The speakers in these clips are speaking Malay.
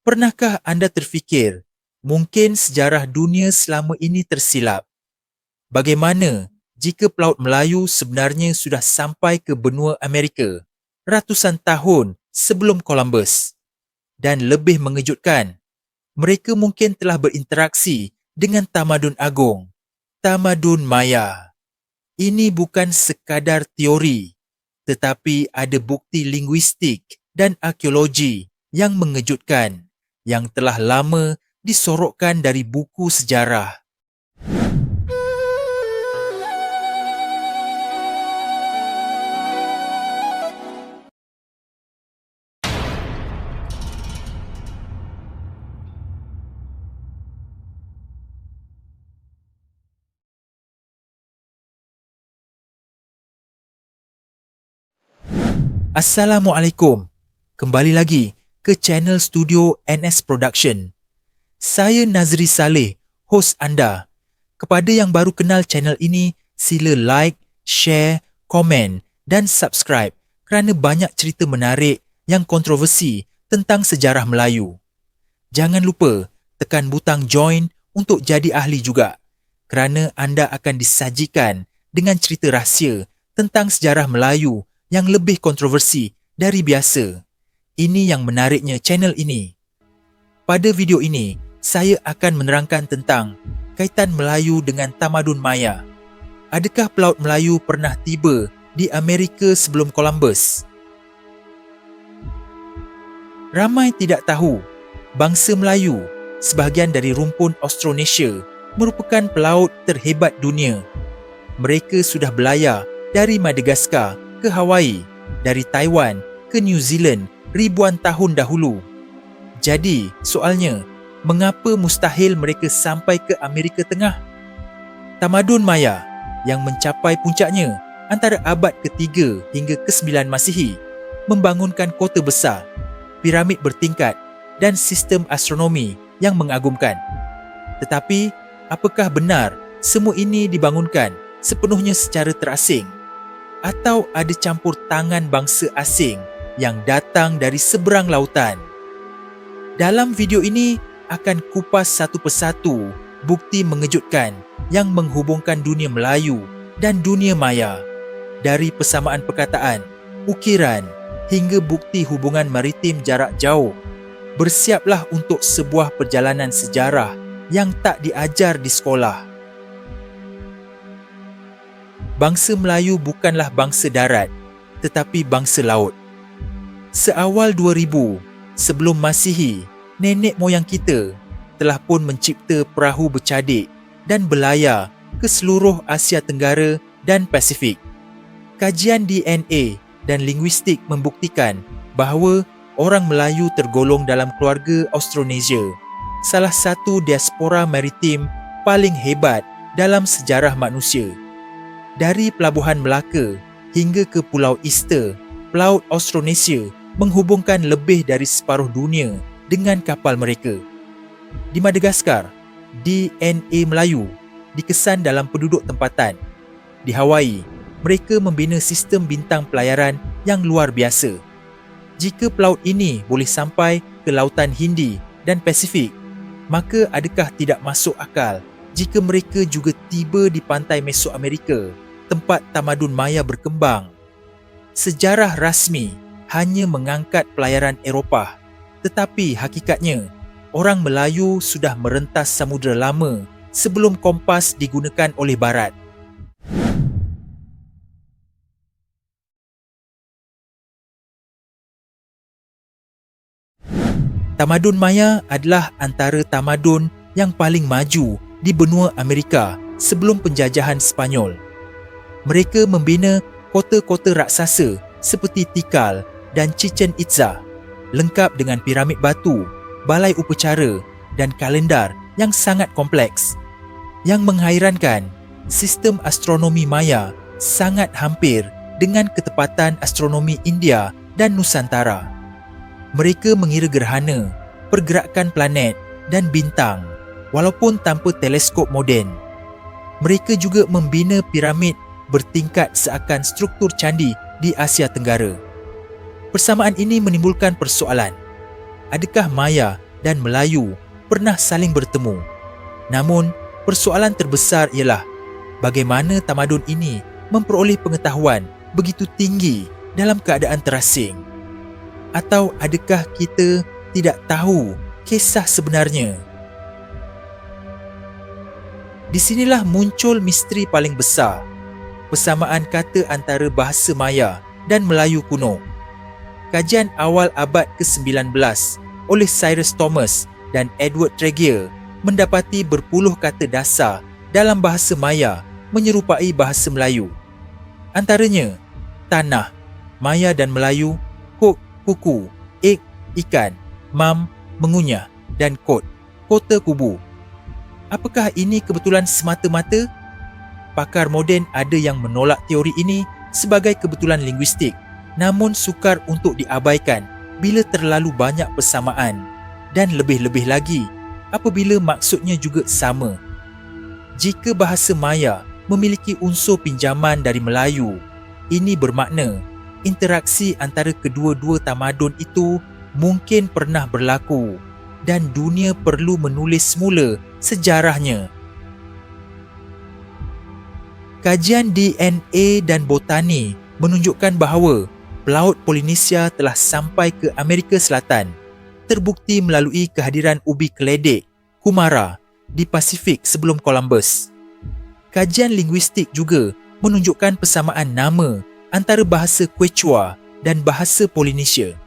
Pernahkah anda terfikir, mungkin sejarah dunia selama ini tersilap? Bagaimana jika pelaut Melayu sebenarnya sudah sampai ke benua Amerika ratusan tahun sebelum Columbus? Dan lebih mengejutkan, mereka mungkin telah berinteraksi dengan tamadun agung, tamadun Maya. Ini bukan sekadar teori, tetapi ada bukti linguistik dan arkeologi yang mengejutkan yang telah lama disorokkan dari buku sejarah. Assalamualaikum. Kembali lagi ke channel studio NS Production. Saya Nazri Saleh, hos anda. Kepada yang baru kenal channel ini, sila like, share, komen dan subscribe kerana banyak cerita menarik yang kontroversi tentang sejarah Melayu. Jangan lupa tekan butang join untuk jadi ahli juga kerana anda akan disajikan dengan cerita rahsia tentang sejarah Melayu yang lebih kontroversi dari biasa. Ini yang menariknya channel ini. Pada video ini, saya akan menerangkan tentang kaitan Melayu dengan tamadun Maya. Adakah pelaut Melayu pernah tiba di Amerika sebelum Columbus? Ramai tidak tahu, bangsa Melayu, sebahagian dari rumpun Austronesia, merupakan pelaut terhebat dunia. Mereka sudah berlayar dari Madagaskar ke Hawaii, dari Taiwan ke New Zealand ribuan tahun dahulu. Jadi, soalnya, mengapa mustahil mereka sampai ke Amerika Tengah? Tamadun Maya yang mencapai puncaknya antara abad ke-3 hingga ke-9 Masihi membangunkan kota besar, piramid bertingkat dan sistem astronomi yang mengagumkan. Tetapi, apakah benar semua ini dibangunkan sepenuhnya secara terasing? Atau ada campur tangan bangsa asing yang datang dari seberang lautan? Dalam video ini akan kupas satu persatu bukti mengejutkan yang menghubungkan dunia Melayu dan dunia Maya. Dari persamaan perkataan, ukiran hingga bukti hubungan maritim jarak jauh. Bersiaplah untuk sebuah perjalanan sejarah yang tak diajar di sekolah. Bangsa Melayu bukanlah bangsa darat, tetapi bangsa laut. Seawal 2000 sebelum Masihi, nenek moyang kita telah pun mencipta perahu bercadik dan berlayar ke seluruh Asia Tenggara dan Pasifik. Kajian DNA dan linguistik membuktikan bahawa orang Melayu tergolong dalam keluarga Austronesia, salah satu diaspora maritim paling hebat dalam sejarah manusia. Dari Pelabuhan Melaka hingga ke Pulau Easter, pelaut Austronesia menghubungkan lebih dari separuh dunia dengan kapal mereka. Di Madagaskar, DNA Melayu dikesan dalam penduduk tempatan. Di Hawaii, mereka membina sistem bintang pelayaran yang luar biasa. Jika pelaut ini boleh sampai ke Lautan Hindi dan Pasifik, maka adakah tidak masuk akal jika mereka juga tiba di pantai Mesoamerika, tempat tamadun Maya berkembang? Sejarah rasmi hanya mengangkat pelayaran Eropah, tetapi hakikatnya, orang Melayu sudah merentas Samudra Lama sebelum kompas digunakan oleh Barat. Tamadun Maya adalah antara tamadun yang paling maju di benua Amerika sebelum penjajahan Sepanyol. Mereka membina kota-kota raksasa seperti Tikal dan Chichen Itza, lengkap dengan piramid batu, balai upacara dan kalendar yang sangat kompleks. Yang menghairankan, sistem astronomi Maya sangat hampir dengan ketepatan astronomi India dan Nusantara. Mereka mengira gerhana, pergerakan planet dan bintang walaupun tanpa teleskop moden. Mereka juga membina piramid bertingkat seakan struktur candi di Asia Tenggara. Persamaan ini menimbulkan persoalan. Adakah Maya dan Melayu pernah saling bertemu. Namun, persoalan terbesar ialah bagaimana tamadun ini memperoleh pengetahuan begitu tinggi dalam keadaan terasing? Atau adakah kita tidak tahu kisah sebenarnya? Di sinilah muncul misteri paling besar, persamaan kata antara bahasa Maya dan Melayu kuno. Kajian awal abad ke-19 oleh Cyrus Thomas dan Edward Tregear mendapati berpuluh kata dasar dalam bahasa Maya menyerupai bahasa Melayu. Antaranya, tanah, Maya dan Melayu, kok, kuku, ik, ikan, mam, mengunyah dan kot, kota kubu. Apakah ini kebetulan semata-mata? Pakar moden ada yang menolak teori ini sebagai kebetulan linguistik, namun sukar untuk diabaikan bila terlalu banyak persamaan dan lebih-lebih lagi apabila maksudnya juga sama. Jika bahasa Maya memiliki unsur pinjaman dari Melayu, ini bermakna interaksi antara kedua-dua tamadun itu mungkin pernah berlaku dan dunia perlu menulis semula sejarahnya. Kajian DNA dan botani menunjukkan bahawa pelaut Polinesia telah sampai ke Amerika Selatan, terbukti melalui kehadiran ubi keledek, Kumara, di Pasifik sebelum Columbus. Kajian linguistik juga menunjukkan persamaan nama antara bahasa Quechua dan bahasa Polinesia.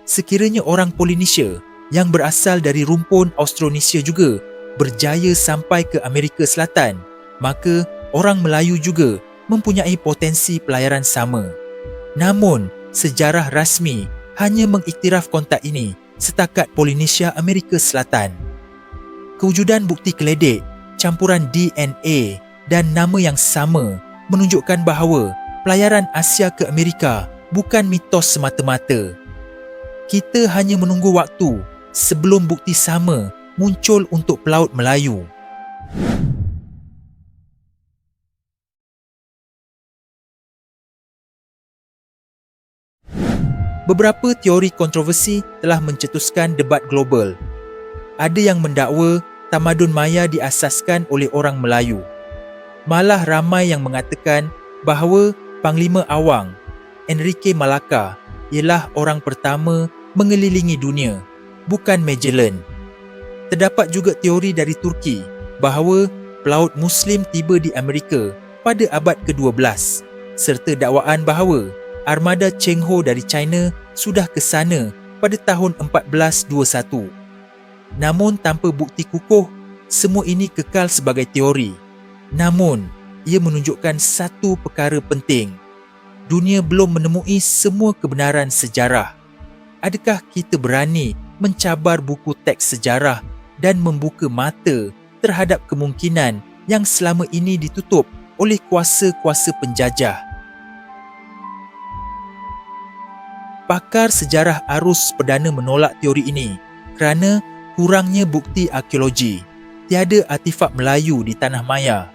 Sekiranya orang Polinesia yang berasal dari rumpun Austronesia juga berjaya sampai ke Amerika Selatan, maka orang Melayu juga mempunyai potensi pelayaran sama. Namun, sejarah rasmi hanya mengiktiraf kontak ini setakat Polinesia Amerika Selatan. Kewujudan bukti keledek, campuran DNA dan nama yang sama menunjukkan bahawa pelayaran Asia ke Amerika bukan mitos semata-mata. Kita hanya menunggu waktu sebelum bukti sama muncul untuk pelaut Melayu. Beberapa teori kontroversi telah mencetuskan debat global. Ada yang mendakwa tamadun Maya diasaskan oleh orang Melayu. Malah ramai yang mengatakan bahawa Panglima Awang, Enrique Malacca, ialah orang pertama mengelilingi dunia, bukan Magellan. Terdapat juga teori dari Turki bahawa pelaut Muslim tiba di Amerika pada abad ke-12, serta dakwaan bahawa armada Cheng Ho dari China sudah ke sana pada tahun 1421. Namun tanpa bukti kukuh, semua ini kekal sebagai teori. Namun, ia menunjukkan satu perkara penting. Dunia belum menemui semua kebenaran sejarah. Adakah kita berani mencabar buku teks sejarah dan membuka mata terhadap kemungkinan yang selama ini ditutup oleh kuasa-kuasa penjajah? Pakar sejarah arus perdana menolak teori ini kerana kurangnya bukti arkeologi. Tiada artifak Melayu di tanah Maya,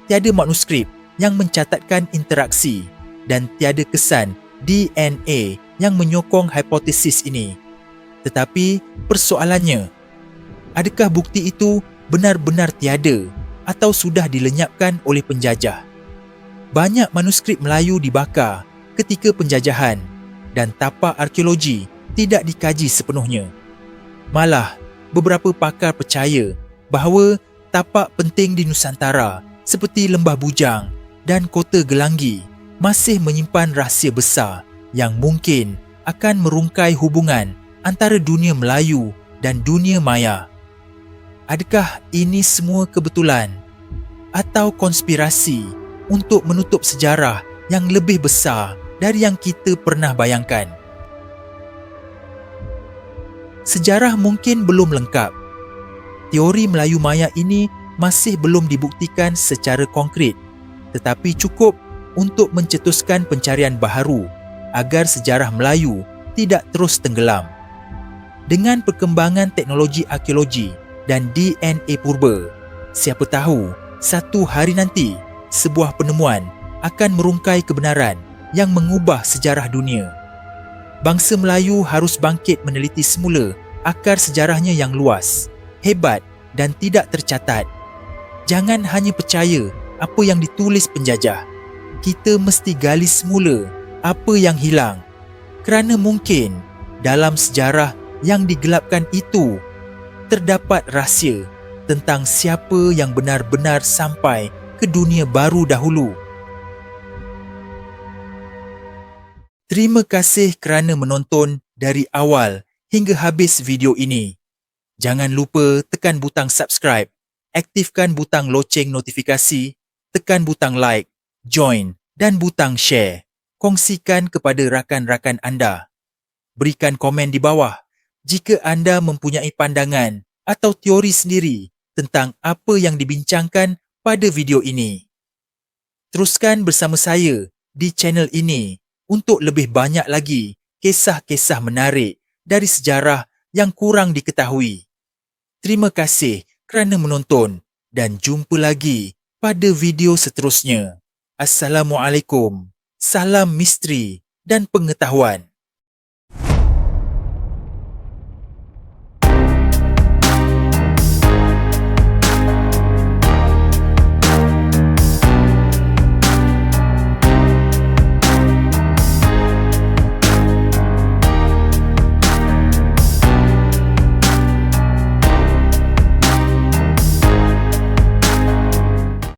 tiada manuskrip yang mencatatkan interaksi dan tiada kesan DNA yang menyokong hipotesis ini. Tetapi persoalannya, adakah bukti itu benar-benar tiada atau sudah dilenyapkan oleh penjajah? Banyak manuskrip Melayu dibakar ketika penjajahan dan tapak arkeologi tidak dikaji sepenuhnya. Malah, beberapa pakar percaya bahawa tapak penting di Nusantara seperti Lembah Bujang dan Kota Gelanggi masih menyimpan rahsia besar yang mungkin akan merungkai hubungan antara dunia Melayu dan dunia Maya. Adakah ini semua kebetulan atau konspirasi untuk menutup sejarah yang lebih besar dari yang kita pernah bayangkan? Sejarah mungkin belum lengkap. Teori Melayu Maya ini masih belum dibuktikan secara konkret, tetapi cukup untuk mencetuskan pencarian baharu agar sejarah Melayu tidak terus tenggelam. Dengan perkembangan teknologi arkeologi dan DNA purba, siapa tahu satu hari nanti sebuah penemuan akan merungkai kebenaran yang mengubah sejarah dunia. Bangsa Melayu harus bangkit meneliti semula akar sejarahnya yang luas, hebat dan tidak tercatat. Jangan hanya percaya apa yang ditulis penjajah. Kita mesti gali semula apa yang hilang. Kerana mungkin dalam sejarah yang digelapkan itu terdapat rahsia tentang siapa yang benar-benar sampai ke dunia baru dahulu. Terima kasih kerana menonton dari awal hingga habis video ini. Jangan lupa tekan butang subscribe, aktifkan butang loceng notifikasi, tekan butang like, join dan butang share. Kongsikan kepada rakan-rakan anda. Berikan komen di bawah jika anda mempunyai pandangan atau teori sendiri tentang apa yang dibincangkan pada video ini. Teruskan bersama saya di channel ini untuk lebih banyak lagi kisah-kisah menarik dari sejarah yang kurang diketahui. Terima kasih kerana menonton dan jumpa lagi pada video seterusnya. Assalamualaikum. Salam misteri dan pengetahuan.